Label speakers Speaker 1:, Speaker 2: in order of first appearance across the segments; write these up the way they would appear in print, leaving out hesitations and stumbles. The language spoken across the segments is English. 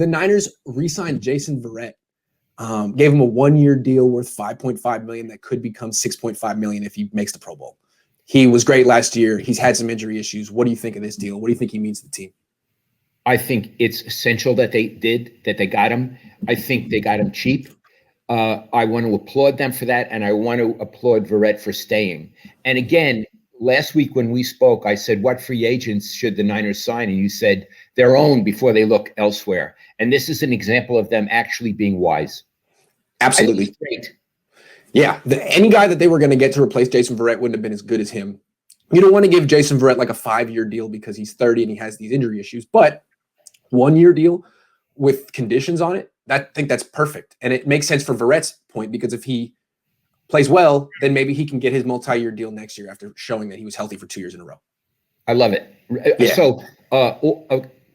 Speaker 1: The Niners re-signed Jason Verrett, gave him a 1-year deal worth $5.5 million that could become $6.5 million if he makes the Pro Bowl. He was great last year. He's had some injury issues. What do you think of this deal? What do you think he means to the team?
Speaker 2: I think it's essential that they got him. I think they got him cheap. I want to applaud them for that, and I want to applaud Verrett for staying. And again, last week when we spoke, I said, what free agents should the Niners sign? And you said their own before they look elsewhere. And this is an example of them actually being wise.
Speaker 1: Absolutely.
Speaker 2: Great.
Speaker 1: Yeah. Any guy that they were going to get to replace Jason Verrett wouldn't have been as good as him. You don't want to give Jason Verrett like a 5-year deal because he's 30 and he has these injury issues, but 1-year deal with conditions on it, I think that's perfect. And it makes sense for Verrett's point, because if he plays well, then maybe he can get his multi-year deal next year after showing that he was healthy for 2 years in a row.
Speaker 2: I love it. Yeah. So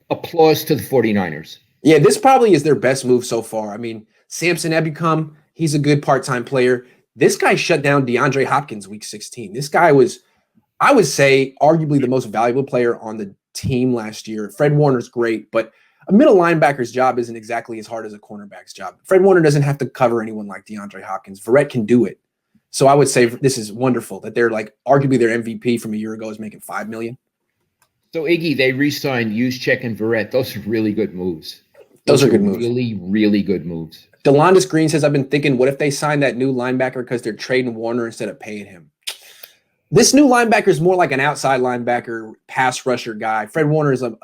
Speaker 2: applause to the 49ers.
Speaker 1: Yeah, this probably is their best move so far. I mean, Samson Ebukam, he's a good part-time player. This guy shut down DeAndre Hopkins week 16. This guy was, I would say, arguably the most valuable player on the team last year. Fred Warner's great, but a middle linebacker's job isn't exactly as hard as a cornerback's job. Fred Warner doesn't have to cover anyone like DeAndre Hopkins. Verrett can do it. So I would say this is wonderful that they're like arguably their MVP from a year ago is making $5 million.
Speaker 2: So Iggy, they re-signed Juszczyk and Verrett. Those are really good moves.
Speaker 1: Those are good moves.
Speaker 2: Really, really good moves.
Speaker 1: Delondis Green says, I've been thinking, what if they sign that new linebacker because they're trading Warner instead of paying him? This new linebacker is more like an outside linebacker, pass rusher guy. Fred Warner is a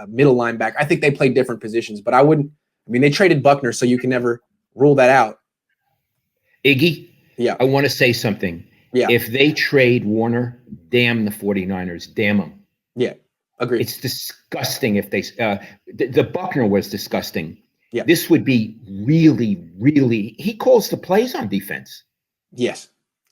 Speaker 1: middle linebacker. I think they play different positions, but I wouldn't. I mean, they traded Buckner, so you can never rule that out.
Speaker 2: Iggy,
Speaker 1: yeah,
Speaker 2: I want to say something.
Speaker 1: Yeah.
Speaker 2: If they trade Warner, damn the 49ers. Damn them.
Speaker 1: Yeah, agreed.
Speaker 2: It's disgusting if they the Buckner was disgusting.
Speaker 1: Yeah.
Speaker 2: This would be really, really. He calls the plays on defense.
Speaker 1: Yes.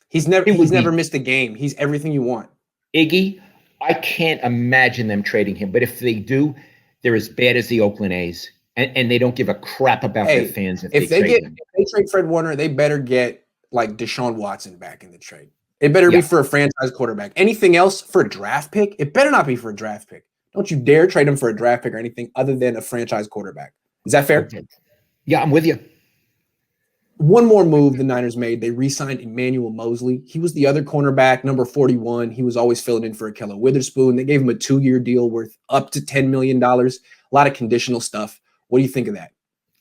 Speaker 1: He's never missed a game. He's everything you want.
Speaker 2: Iggy, I can't imagine them trading him. But if they do, they're as bad as the Oakland A's. And they don't give a crap about their fans if they trade him.
Speaker 1: If they trade Fred Warner, they better get like Deshaun Watson back in the trade. It better be for a franchise quarterback. Anything else for a draft pick, it better not be for a draft pick. Don't you dare trade him for a draft pick or anything other than a franchise quarterback. Is that fair?
Speaker 2: Okay. Yeah, I'm with you.
Speaker 1: One more move the Niners made. They re-signed Emmanuel Moseley. He was the other cornerback, number 41. He was always filling in for Ahkello Witherspoon. They gave him a 2-year deal worth up to $10 million. A lot of conditional stuff. What do you think of that?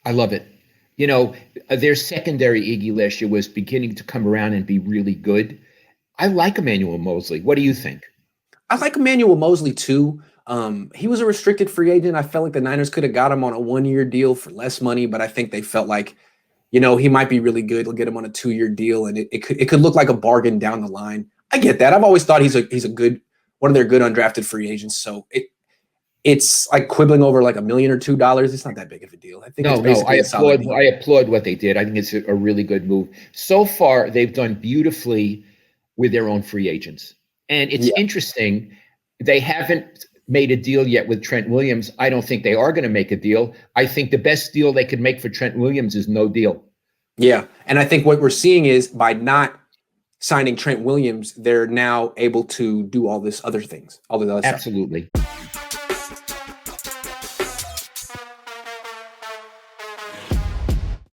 Speaker 2: I love it. You know, their secondary, Iggy, last year was beginning to come around and be really good. I like Emmanuel Moseley. What do you think?
Speaker 1: I like Emmanuel Moseley too. He was a restricted free agent. I felt like the Niners could have got him on a 1-year deal for less money, but I think they felt like, you know, he might be really good. They'll get him on a 2-year deal, and it could look like a bargain down the line. I get that. I've always thought he's a good one of their good undrafted free agents. So it's like quibbling over like $1 million or $2 million. It's not that big of a deal. I think
Speaker 2: I applaud what they did. I think it's a really good move. So far, they've done beautifully with their own free agents, and it's interesting. They haven't made a deal yet with Trent Williams. I don't think they are going to make a deal. I think the best deal they could make for Trent Williams is no deal.
Speaker 1: Yeah. And I think what we're seeing is by not signing Trent Williams, they're now able to do all this other things, all the other stuff.
Speaker 2: Absolutely.